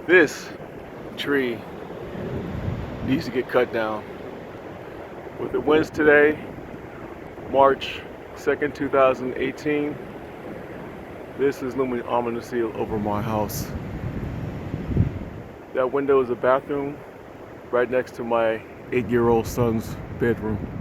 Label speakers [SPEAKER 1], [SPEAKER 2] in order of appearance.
[SPEAKER 1] This tree needs to get cut down. With the winds today, March 2nd, 2018, this is looming ominously over my house. That window is a bathroom right next to my 8-year-old son's bedroom.